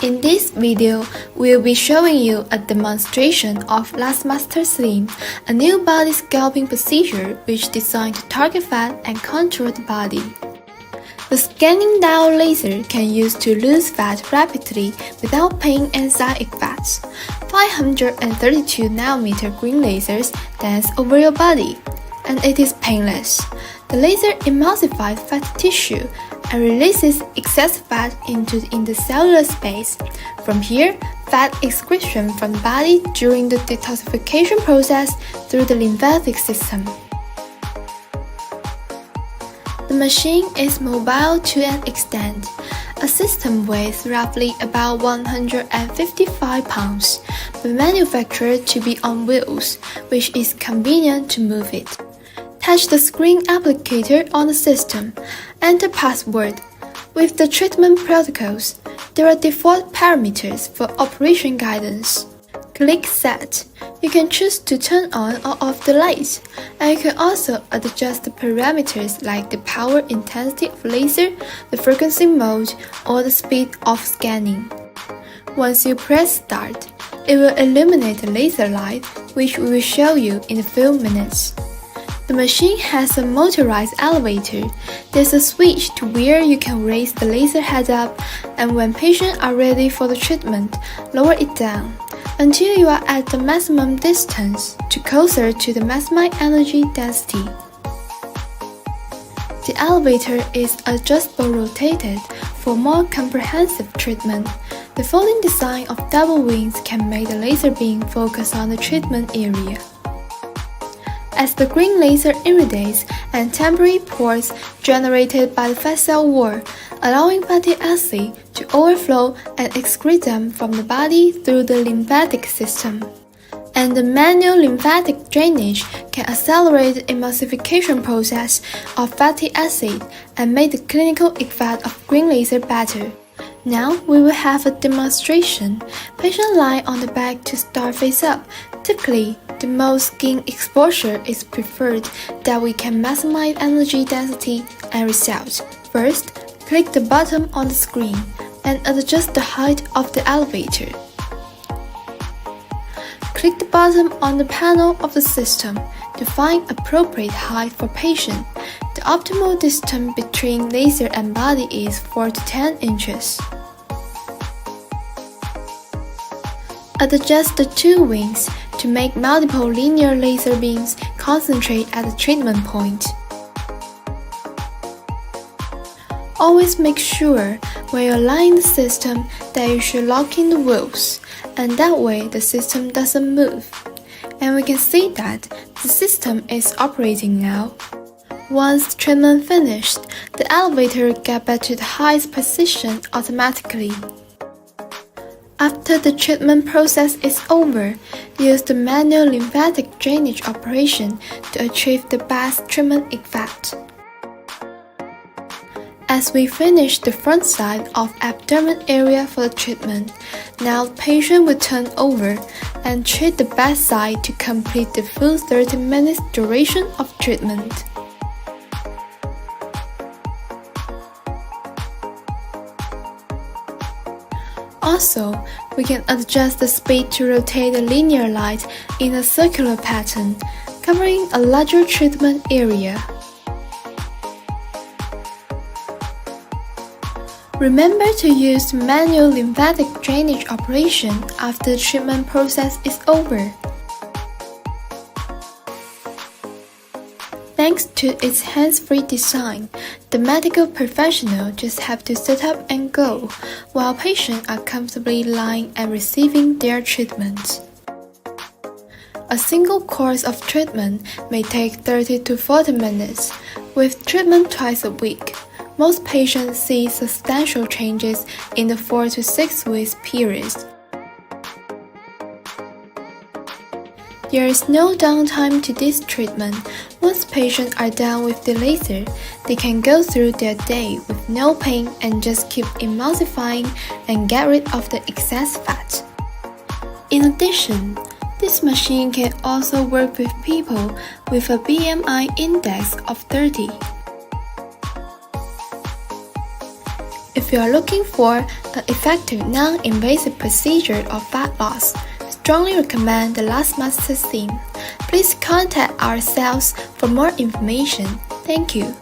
In this video, we'll be showing you a demonstration of Master Slim, a new body sculpting procedure which is designed to target fat and contour the body. The scanning diode laser can use to lose fat rapidly without pain and side effects. 532nm green lasers dance over your body, and it is painless. The laser emulsifies fatty tissue and releases excess fat into the intercellular space. From here, fat excretion from the body during the detoxification process through the lymphatic system. The machine is mobile to an extent. A system weighs roughly about 155 pounds, but manufactured to be on wheels, which is convenient to move it. Touch the screen applicator on the system. Enter password. With the treatment protocols, there are default parameters for operation guidance. Click Set. You can choose to turn on or off the lights, and you can also adjust the parameters like the power intensity of laser, the frequency mode, or the speed of scanning. Once you press Start, it will illuminate the laser light, which we will show you in a few minutes. The machine has a motorized elevator. There's a switch to where you can raise the laser head up, and when patients are ready for the treatment, lower it down until you are at the maximum distance to closer to the maximum energy density. The elevator is adjustable rotated for more comprehensive treatment. The folding design of double wings can make the laser beam focus on the treatment area. As the green laser irradiates and temporary pores generated by the fat cell wall, allowing fatty acid to overflow and excrete them from the body through the lymphatic system. And the manual lymphatic drainage can accelerate the emulsification process of fatty acid and make the clinical effect of green laser better. Now we will have a demonstration. Patient lie on the back to start face up. Typically, the most skin exposure is preferred that we can maximize energy density and results. First, click the button on the screen and adjust the height of the elevator. Click the button on the panel of the system to find appropriate height for patient. The optimal distance between laser and body is 4 to 10 inches. Adjust the two wings to make multiple linear laser beams concentrate at the treatment point. Always make sure when you align the system that you should lock in the wheels, and that way the system doesn't move. And we can see that the system is operating now. Once treatment finished, the elevator gets back to the highest position automatically. After the treatment process is over, use the manual lymphatic drainage operation to achieve the best treatment effect. As we finish the front side of abdomen area for the treatment, now the patient will turn over and treat the back side to complete the full 30 minutes duration of treatment. Also, we can adjust the speed to rotate the linear light in a circular pattern, covering a larger treatment area. Remember to use the manual lymphatic drainage operation after the treatment process is over. Thanks to its hands-free design, the medical professional just have to set up and go, while patients are comfortably lying and receiving their treatment. A single course of treatment may take 30 to 40 minutes, with treatment twice a week. Most patients see substantial changes in the 4 to 6 weeks period. There is no downtime to this treatment. Once patients are done with the laser, they can go through their day with no pain and just keep emulsifying and get rid of the excess fat. In addition, this machine can also work with people with a BMI index of 30. If you are looking for an effective non-invasive procedure of fat loss, strongly recommend the Last Master Theme. Please contact our sales for more information. Thank you.